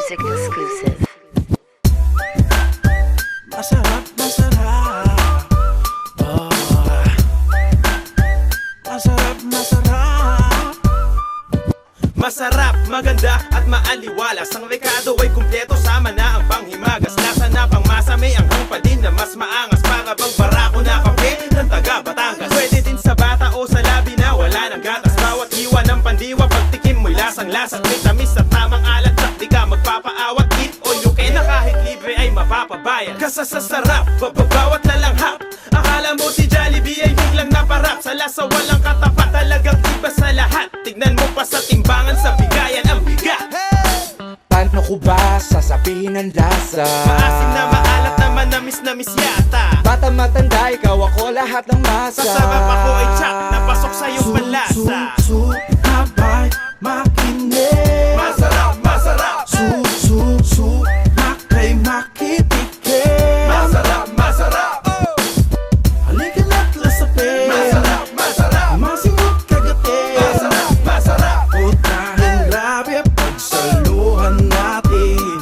Music exclusive. Masarap, masarap. Oh. Masarap, masarap. Masarap, maganda at maaliwalas. Ang rekado ay kumpleto, sama na ang panghimagas. Lasa na pang masa, may anghang pa din na mas maangas. Para bang barako na kape ng taga Batangas. Pwede din sa bata o sa labi na wala ng gatas. Bawat hiwa ng pandiwa, pagtikim mo'y lasang-lasat. May tamis at tamang alat, sak di ka magpapaawat. Eat all you can na kahit libre ay mapapabayad. Kasasasarap, bawat lalanghap. Akala mo si Jollibee ay biglang naparap. Sa lasa walang katapat, talagang iba sa lahat. Tignan mo pa sa timbangan, sa bigayan ang bigat. Paano ko ba sasabihin ang lasa? Maasim na maalat naman, namis yata. Bata matanda, ikaw ako lahat ng masa. Sa sarap ako ay tsak, napasok sa iyong panlasa. Habay, makinig. Masarap, masarap. Makay, makitikip. Masarap, masarap. Halika na't lasapin. Masarap, masarap. Masimot kagatin. Masarap, masarap. Putahing grabe, pagsaluhan natin.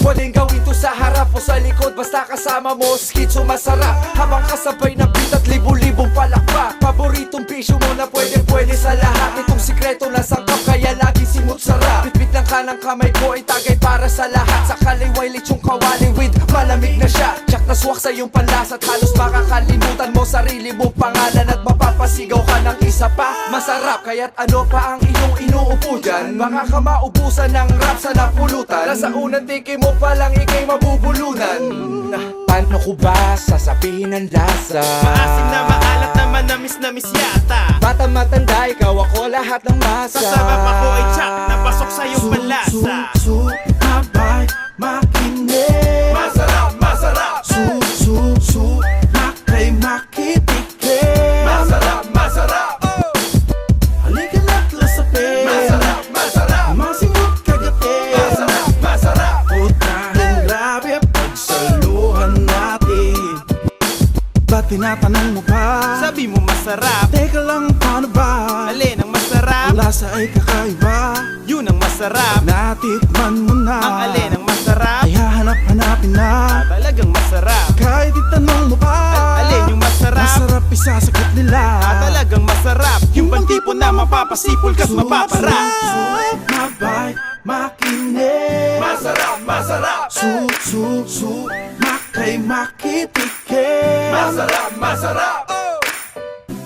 Pwedeng gawin to sa harap o sa likod, basta kasama mo, skitso masarap. Habang kasabay ng beat at libu-libong palakpak. Paboritong bisyo mo na pwede sa lahat. Itong sikreto na sangkap, kaya lagi simut sarap. Bitbit ng kanang kamay ko ay tagay para sa lahat. Sa kaliway lechong kawali with malamig na siya. Tsak na swak sa iyong panlasa at halos makakalimutan mo sarili mong pangalan. At mapapasigaw ka ng isa pa. Masarap, kaya't ano pa ang iyong inuupo dyan? Baka ka maubusan ng rap sa napulutan. Nasa unang tiki mo pa lang ikay mabubulunan. Paano ko ba sasabihin ang lasa? Maasim na maalat naman, namis yata. Bata matanda, ikaw ako lahat ng masa. Sa sarap ako ay tsak, napasok sa iyong panlasa. Habay, makinig. Masarap, masarap. Makay, makitikip. Masarap, masarap. Halika na't lasapin. Masarap, masarap. Masimot kagatin. Masarap, masarap. Putahing grabe, pagsaluhan natin. Ba't tinatanong mo pa? Sabi mo masarap. Teka lang, paano ba? Alin ang masarap? Ang lasa ay kakaiba. Yun ang masarap. Natikman mo na. Ang alin ang masarap? Ay hahanap-hanapin na. Talagang masarap. Kahit itanong mo pa. Alin yung masarap? Masarap isasagot nila. Talagang masarap. Yung bang tipo na mapapasipol ka't mapaparap. Habay, makinig. Masarap, masarap. Makay, makitikip. Masarap, masarap.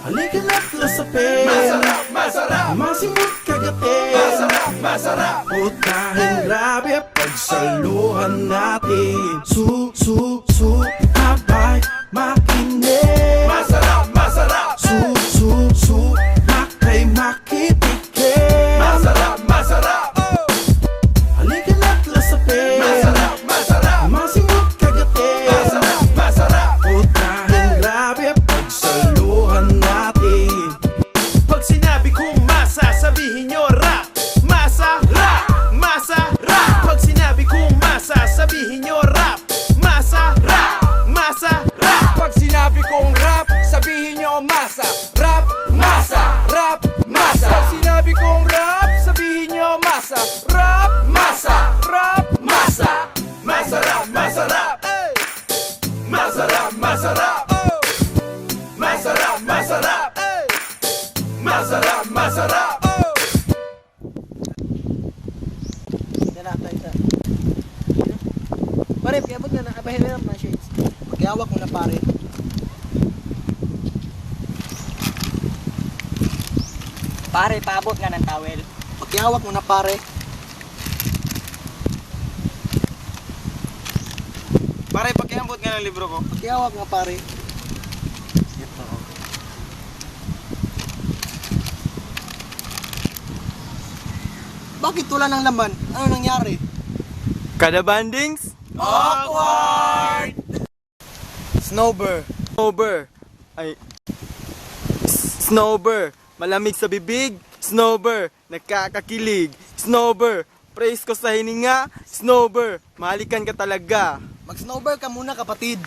Halika na't lasapin. Masarap, masarap. Masimot kagatin. Masarap, masarap. Putahing grabe, pagsaluhan natin. Habay, makinig. Masarap, masarap. Makay, makitikip. Masarap, masarap. Halika na't lasapin. Masarap, masarap. Masimot kagatin. Masarap, masarap. Putahing grabe, pagsaluhan natin. Pag sinabi kong masa, sabihin nyo rap. Masa, rap. Masa, rap. Pag sinabi kong masa, sabihin nyo rap. Masa, rap. Masa, rap. Pag sinabi kong rap, sabihin nyo masa. Rap, masa, rap, masa. Pag sinabi kong rap, sabihin nyo masa. Rap, masa, rap, masa. Masarap, masarap. Masarap, masarap. Masarap, masarap. Masarap, masarap. Pare, piabot na nakapahiram na shades. Paghawak mo na pare. Pare, paabot nga ng towel. Paghawak mo na pare. Pare, pakiambot nga ng libro ko. Paghawak nga pare. Bakit wala ng laman? Ano nangyari? Kada bandings? Awkward! Snowbird. Snowbird. Ay. Snowbird. Malamig sa bibig. Snowbird. Nakakakilig. Snowbird. Praise ko sa hininga. Snowbird. Mahalikan ka talaga. Mag-snowbird ka muna kapatid.